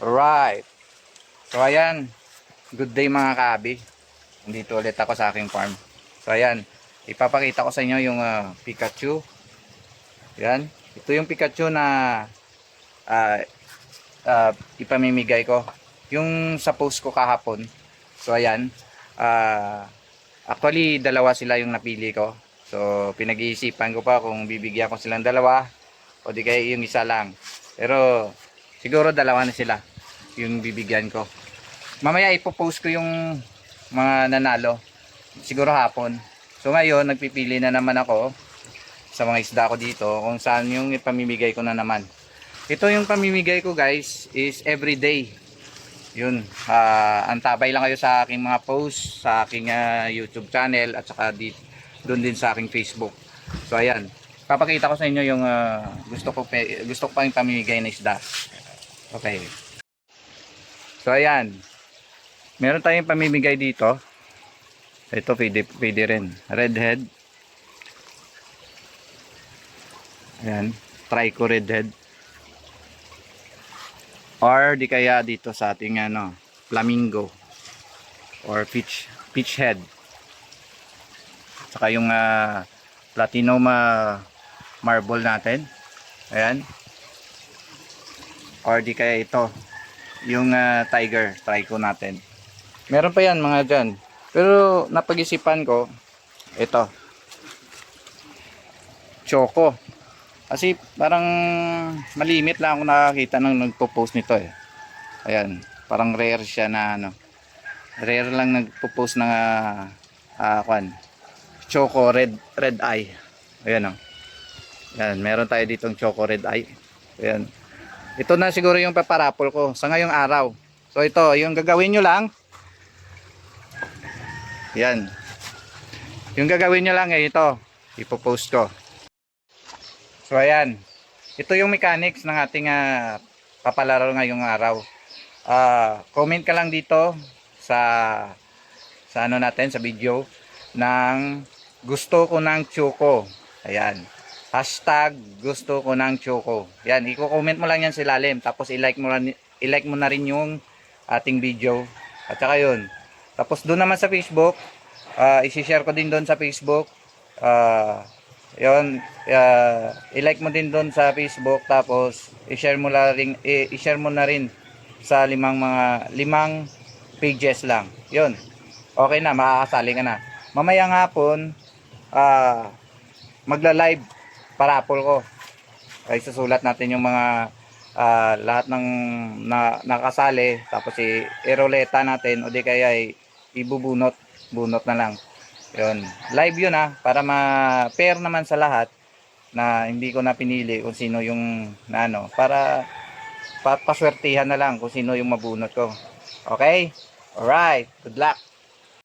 Alright. So ayan, good day mga kaabi. Nandito ulit ako sa aking farm. So ayan, ipapakita ko sa inyo yung Pikachu. Ayan, ito yung Pikachu na ah, ipamimigay ko. Yung sa post ko kahapon. So ayan, ah, actually dalawa sila yung napili ko. So pinag-iisipan ko pa kung bibigyan ko silang dalawa o di kaya yung isa lang. Pero siguro dalawa na sila yung bibigyan ko. Mamaya ipopost ko yung mga nanalo. Siguro hapon. So ngayon nagpipili na naman ako sa mga isda ko dito kung saan yung ipamimigay ko na naman. Ito yung pamimigay ko guys is everyday. Yun, antabay lang kayo sa aking mga posts, sa aking YouTube channel at saka doon din sa aking Facebook. So ayan, papakita ko sa inyo yung gusto ko pang pamimigay na isda. Okay. So ayan, meron tayong pamimigay dito. Ito pwede rin. Redhead. Ayan, trico redhead. Or di kaya dito sa ating flamingo or peach head. Saka yung platinum marble natin. Ayan. Or di kaya ito yung tiger trico natin. Meron pa yan mga dyan. Pero napag-isipan ko ito. Choco. Kasi parang malimit lang ako nakakita nang nagpo-post nito eh. Ayan, parang rare siya na rare lang nagpo-post ng Choco red eye. Ayan oh. Ayan, meron tayo ditong Choco red eye. Ayan. Ito na siguro yung paparapol ko sa ngayong araw. So ito, yung gagawin nyo lang. Ayan. Yung gagawin nyo lang ay ito. Ipo-post ko. So ayan, ito yung mechanics ng ating papalaro ngayong araw. Comment ka lang dito sa natin sa video ng gusto ko ng Choco. Ayan. Hashtag gusto ko ng Choco. Yan, i-comment mo lang yan sa ilalim tapos i-like mo na rin yung ating video. At saka yun. Tapos doon naman sa Facebook, i-share ko din doon sa Facebook. Yun, i-like mo din doon sa Facebook tapos i-share mo na rin sa limang pages lang. Yun. Okay na, makakasali ka na. Mamayang hapon magla-live parapol ko. Ay susulat natin yung mga lahat ng nakasali tapos i-roleta natin o di kaya ibubunot na lang. Yun. Live yun para ma-pair naman sa lahat na hindi ko na pinili kung sino yung para paswertihan na lang kung sino yung mabunot ko. Okay? Alright. Good luck.